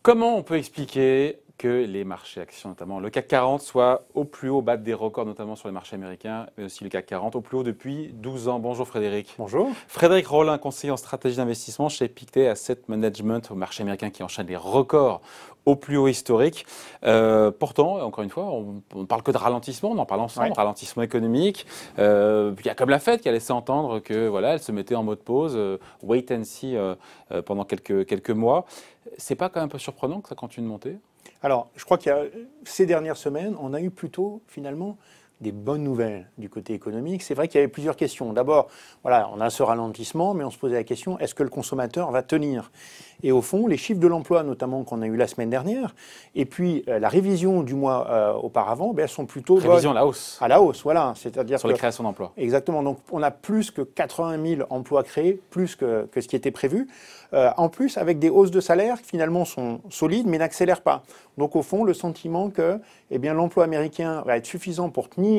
Comment on peut expliquer que les marchés actions, notamment le CAC 40, soient au plus haut, battent des records, notamment sur les marchés américains, mais aussi le CAC 40, au plus haut depuis 12 ans? Bonjour Frédéric. Bonjour. Frédéric Rollin, conseiller en stratégie d'investissement chez Pictet Asset Management, au marché américain qui enchaîne les records au plus haut historique. Pourtant, encore une fois, on ne parle que de ralentissement, on en parle ensemble, ralentissement économique. Il y a comme la Fed qui a laissé entendre que voilà, elle se mettait en mode pause, wait and see pendant quelques mois. C'est pas quand même un peu surprenant que ça continue de monter? Alors, je crois qu'il y a ces dernières semaines, on a eu plutôt finalement des bonnes nouvelles du côté économique. C'est vrai qu'il y avait plusieurs questions. D'abord, voilà, on a ce ralentissement, mais on se posait la question, est-ce que le consommateur va tenir? Et au fond, les chiffres de l'emploi, notamment qu'on a eu la semaine dernière, et puis la révision du mois auparavant, elles sont plutôt révision à la hausse. À la hausse, voilà. C'est-à-dire sur les créations d'emplois. Exactement. Donc, on a plus que 80 000 emplois créés, plus que ce qui était prévu. En plus, avec des hausses de salaire qui finalement sont solides, mais n'accélèrent pas. Donc, au fond, le sentiment que l'emploi américain va être suffisant pour tenir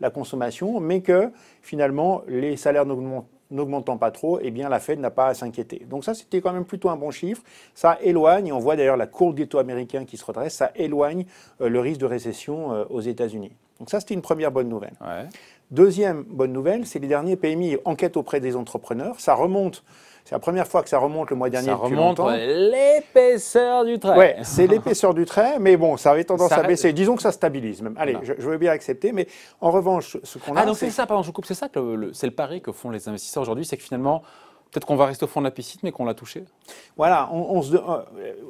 la consommation, mais que finalement, les salaires n'augmentant pas trop, la Fed n'a pas à s'inquiéter. Donc ça, c'était quand même plutôt un bon chiffre. Ça éloigne, et on voit d'ailleurs la courbe des taux américains qui se redresse, ça éloigne le risque de récession aux États-Unis. Donc ça, c'était une première bonne nouvelle. Ouais. Deuxième bonne nouvelle, c'est les derniers PMI enquête auprès des entrepreneurs. Ça remonte. C'est la première fois que ça remonte le mois dernier depuis longtemps. Ça remonte l'épaisseur du trait. Oui, c'est l'épaisseur du trait, mais bon, ça avait tendance à baisser. Disons que ça stabilise même. Allez, je veux bien accepter, mais en revanche, ce qu'on a... Ah, donc c'est ça, pardon, je vous coupe, c'est ça que c'est le pari que font les investisseurs aujourd'hui, c'est que finalement, peut-être qu'on va rester au fond de la piscine, mais qu'on l'a touché. Voilà,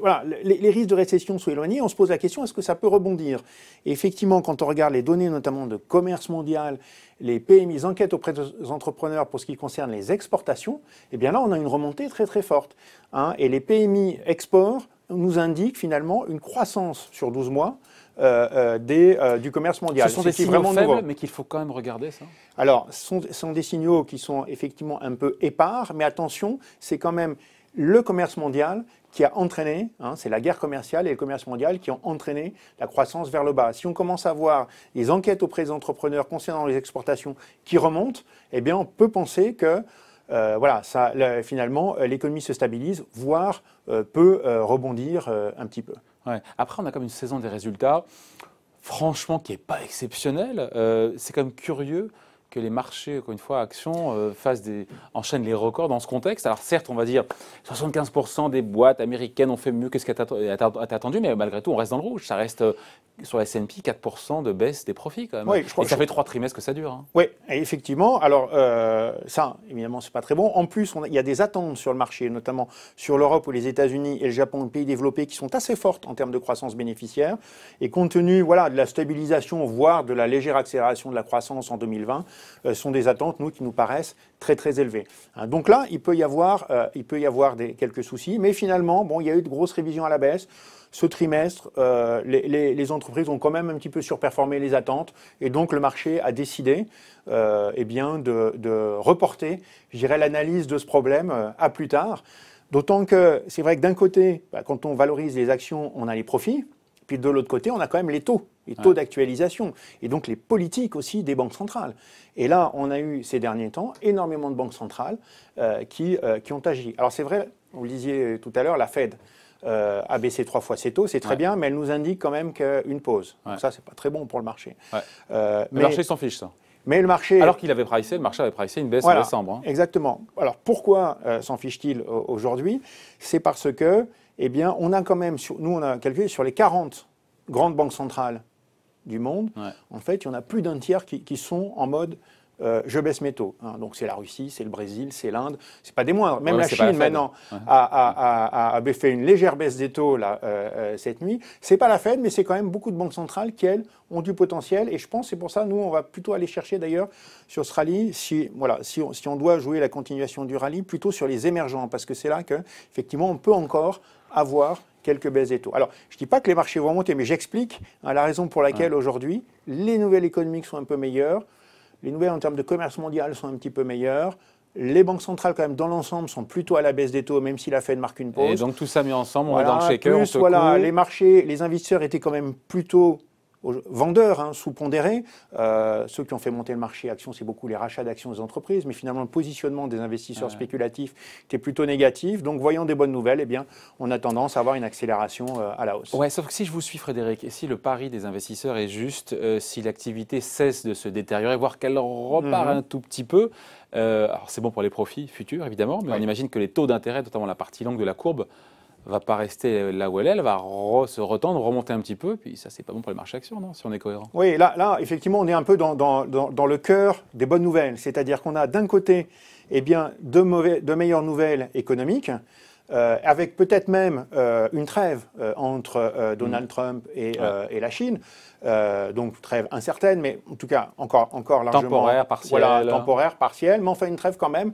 voilà, les risques de récession sont éloignés. On se pose la question, est-ce que ça peut rebondir? Et effectivement, quand on regarde les données, notamment de commerce mondial, les PMI, les enquêtes auprès des entrepreneurs pour ce qui concerne les exportations, là, on a une remontée très très forte. Et les PMI export nous indiquent finalement une croissance sur 12 mois du commerce mondial. Ce sont des signaux faibles, mais qu'il faut quand même regarder, ça? Alors, ce sont des signaux qui sont effectivement un peu épars, mais attention, c'est quand même le commerce mondial qui a entraîné, c'est la guerre commerciale et le commerce mondial qui ont entraîné la croissance vers le bas. Si on commence à voir les enquêtes auprès des entrepreneurs concernant les exportations qui remontent, on peut penser que finalement, l'économie se stabilise, voire peut rebondir un petit peu. Ouais. Après, on a comme une saison des résultats, franchement, qui n'est pas exceptionnelle. C'est quand même curieux que les marchés, encore une fois, actions, enchaînent les records dans ce contexte. Alors certes, on va dire 75% des boîtes américaines ont fait mieux que ce qui était attendu, mais malgré tout, on reste dans le rouge. Ça reste sur la S&P 4% de baisse des profits quand même. Oui, et ça fait 3 trimestres que ça dure. Oui, effectivement. Alors ça, évidemment, c'est pas très bon. En plus, il y a des attentes sur le marché, notamment sur l'Europe ou les États-Unis et le Japon, les pays développés, qui sont assez fortes en termes de croissance bénéficiaire. Et compte tenu de la stabilisation, voire de la légère accélération de la croissance en 2020, sont des attentes, qui nous paraissent très très élevées. Donc là, il peut y avoir quelques soucis, mais finalement, il y a eu de grosses révisions à la baisse. Ce trimestre, les entreprises ont quand même un petit peu surperformé les attentes, et donc le marché a décidé de reporter, je dirais, l'analyse de ce problème à plus tard. D'autant que c'est vrai que d'un côté, quand on valorise les actions, on a les profits. Puis de l'autre côté, on a quand même les taux d'actualisation, et donc les politiques aussi des banques centrales. Et là, on a eu ces derniers temps énormément de banques centrales qui ont agi. Alors c'est vrai, vous le disiez tout à l'heure, la Fed a baissé 3 fois ses taux, c'est très bien, mais elle nous indique quand même qu'une pause. Donc ça, c'est pas très bon pour le marché. Le marché s'en fiche, ça. Mais le marché... Alors qu'il avait pricé, le marché avait pricé une baisse en décembre. Exactement. Alors pourquoi s'en fiche-t-il aujourd'hui? C'est parce que on a quand même, nous on a calculé sur les 40 grandes banques centrales du monde, en fait, il y en a plus d'un tiers qui sont en mode je baisse mes taux. Donc c'est la Russie, c'est le Brésil, c'est l'Inde, c'est pas des moindres. Même la Chine maintenant a fait une légère baisse des taux cette nuit. C'est pas la Fed, mais c'est quand même beaucoup de banques centrales qui, elles, ont du potentiel. Et je pense, c'est pour ça, nous, on va plutôt aller chercher d'ailleurs sur ce rallye, si on doit jouer la continuation du rallye, plutôt sur les émergents, parce que c'est là qu'effectivement, on peut encore avoir quelques baisses des taux. Alors, je ne dis pas que les marchés vont monter, mais j'explique la raison pour laquelle aujourd'hui, les nouvelles économiques sont un peu meilleures, les nouvelles en termes de commerce mondial sont un petit peu meilleures, les banques centrales, quand même, dans l'ensemble, sont plutôt à la baisse des taux, même si la Fed marque une pause. Et donc tout ça mis ensemble, on est dans le shaker, on secoue. Les marchés, les investisseurs étaient quand même plutôt vendeurs sous-pondérés. Ceux qui ont fait monter le marché actions, c'est beaucoup les rachats d'actions des entreprises, mais finalement le positionnement des investisseurs spéculatifs était plutôt négatif. Donc voyant des bonnes nouvelles, eh bien, on a tendance à avoir une accélération à la hausse. Ouais, sauf que si je vous suis Frédéric, et si le pari des investisseurs est juste, si l'activité cesse de se détériorer, voire qu'elle repart un tout petit peu, alors c'est bon pour les profits futurs évidemment, mais on imagine que les taux d'intérêt, notamment la partie longue de la courbe, va pas rester là où elle est, elle va se retendre, remonter un petit peu, puis ça c'est pas bon pour les marchés actions, non, si on est cohérent. Oui, là effectivement on est un peu dans le cœur des bonnes nouvelles, c'est-à-dire qu'on a d'un côté eh bien, de meilleures nouvelles économiques, avec peut-être même une trêve entre Donald Trump et la Chine. Donc trêve incertaine, mais en tout cas encore largement temporaire, partielle. Voilà, temporaire, partielle, mais enfin une trêve quand même.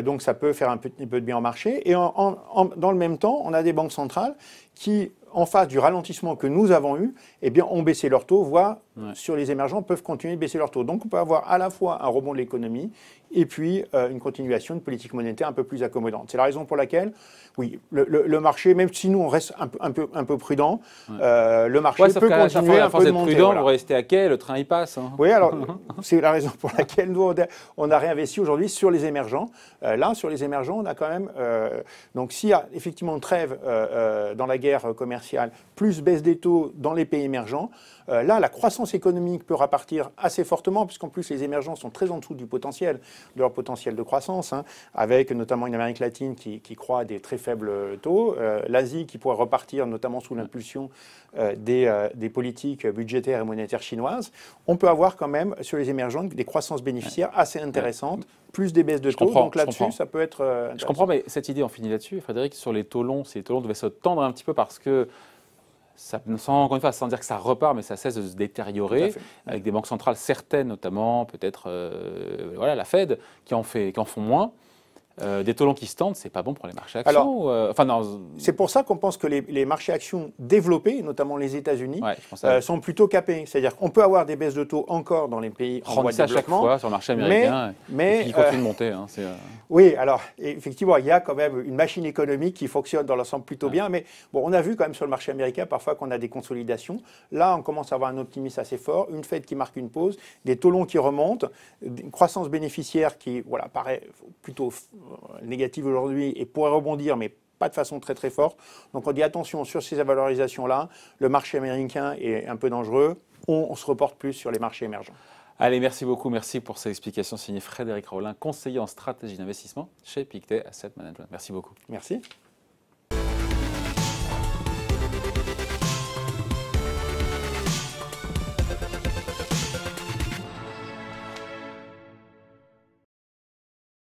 Donc ça peut faire un petit peu de bien au marché. Et dans le même temps, on a des banques centrales qui, en face du ralentissement que nous avons eu, eh bien, ont baissé leur taux, voire sur les émergents peuvent continuer de baisser leur taux. Donc on peut avoir à la fois un rebond de l'économie et puis une continuation de politique monétaire un peu plus accommodante. C'est la raison pour laquelle, oui, le marché, même si nous on reste un peu prudent, le marché peut continuer un peu de monter. Prudent, vous restez à quai, le train y passe. Oui, alors c'est la raison pour laquelle nous on a réinvesti aujourd'hui sur les émergents. Là, sur les émergents, on a quand même donc s'il y a effectivement une trêve dans la guerre commerciale, plus baisse des taux dans les pays émergents, là, la croissance économique peut repartir assez fortement, puisqu'en plus les émergents sont très en dessous de leur potentiel de croissance, avec notamment une Amérique latine qui croît à des très faibles taux, l'Asie qui pourrait repartir notamment sous l'impulsion des politiques budgétaires et monétaires chinoises. On peut avoir quand même sur les émergents des croissances bénéficiaires assez intéressantes, plus des baisses de taux, donc là-dessus ça peut être intéressant. Je comprends, mais cette idée, on finit là-dessus, Frédéric, sur les taux longs, si les taux longs devaient se tendre un petit peu parce que ça, encore une fois, sans dire que ça repart, mais ça cesse de se détériorer, avec des banques centrales certaines, notamment peut-être la Fed, qui en font moins. Des taux longs qui se tendent, c'est pas bon pour les marchés actions. C'est pour ça qu'on pense que les marchés actions développés, notamment les États-Unis, sont plutôt capés. C'est-à-dire qu'on peut avoir des baisses de taux encore dans les pays en voie de développement. À chaque fois sur le marché américain, et puis il continue de monter. Oui, alors effectivement, il y a quand même une machine économique qui fonctionne dans l'ensemble plutôt bien. Mais bon, on a vu quand même sur le marché américain parfois qu'on a des consolidations. Là, on commence à avoir un optimisme assez fort, une Fed qui marque une pause, des taux longs qui remontent, une croissance bénéficiaire qui paraît plutôt négative aujourd'hui et pourrait rebondir, mais pas de façon très très forte. Donc on dit attention sur ces valorisations-là, le marché américain est un peu dangereux, on se reporte plus sur les marchés émergents. Allez, merci beaucoup, merci pour ces explications signées Frédéric Rollin, conseiller en stratégie d'investissement chez Pictet Asset Management. Merci beaucoup. Merci.